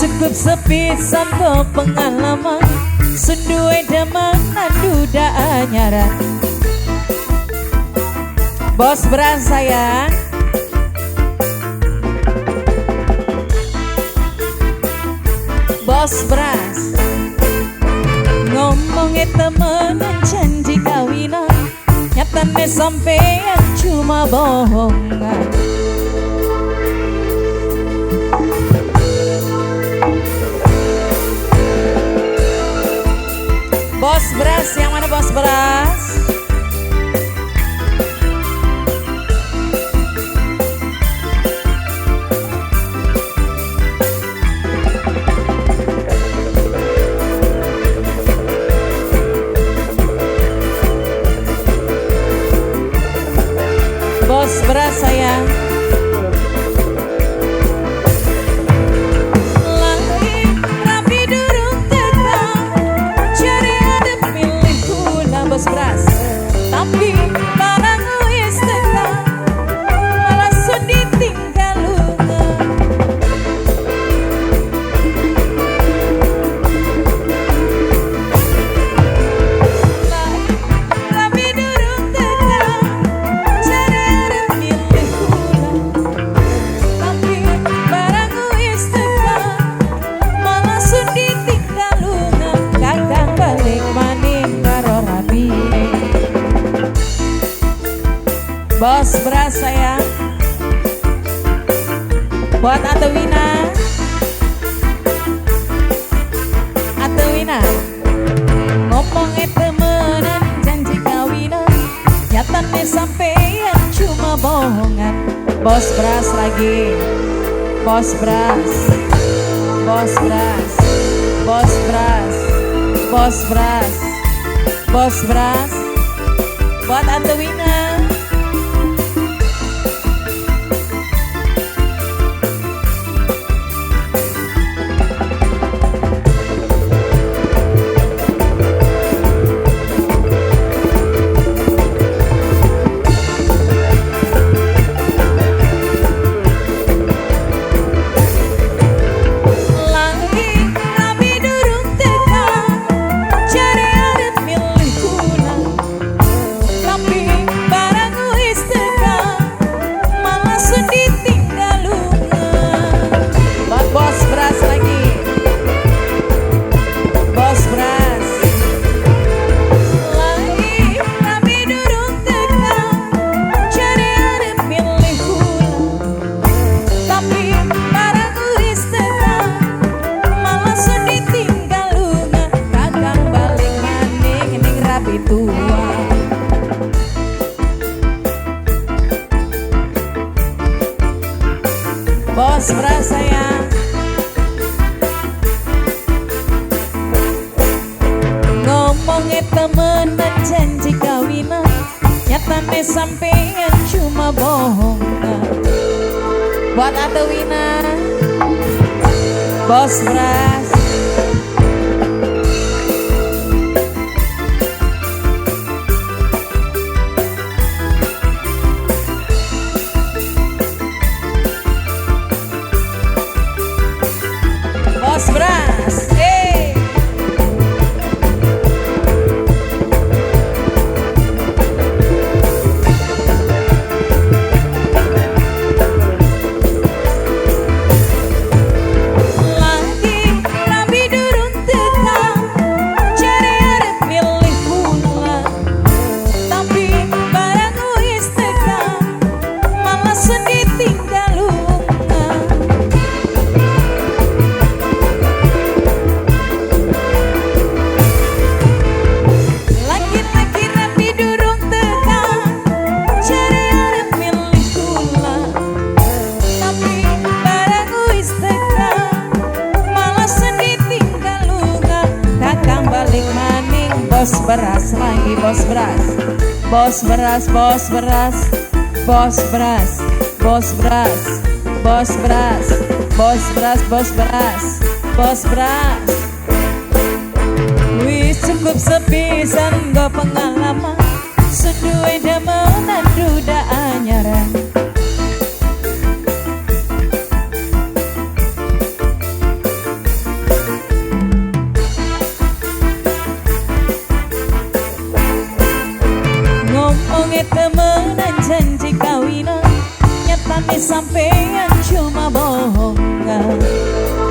cukup sepisan kau pengalaman, sendue damangan duda anyaran. Bos beras sayang, bos beras. Ngomongnya temenan janji kawinan, nyatanya sampean cuma bohongan. Bos beras, yang mana bos beras? Bos beras sayang. Bos beras, tapi barang wis teka, malah sedih tinggal lunga. Tapi durung teka, cari arep milih kula. Tapi barang wis teka, malah sedih tinggal lunga. Kakang balik maning karo rabi. Bos beras sayang, buat Atewina, Atewina. Ngomongnya temenan janji kawinan, nyatanya sampean cuma bohongan. Bos beras lagi, bos beras, bos beras, bos beras, bos beras, bos beras, buat Atewina. Bos beras sayang, ngomongnya temenan janji kawinan, nyatanya sampean cuma bohongan. Buat Atewina, bos beras. Bos beras, bos beras lagi, bos beras, bos beras, bos beras, bos beras, bos beras, bos beras, bos beras, bos beras, bos beras. Wis cukup sepisan go pengalaman, sedue demenan duda anyaran. temenan janji kawinan, nyatane sampean cuma bohongan.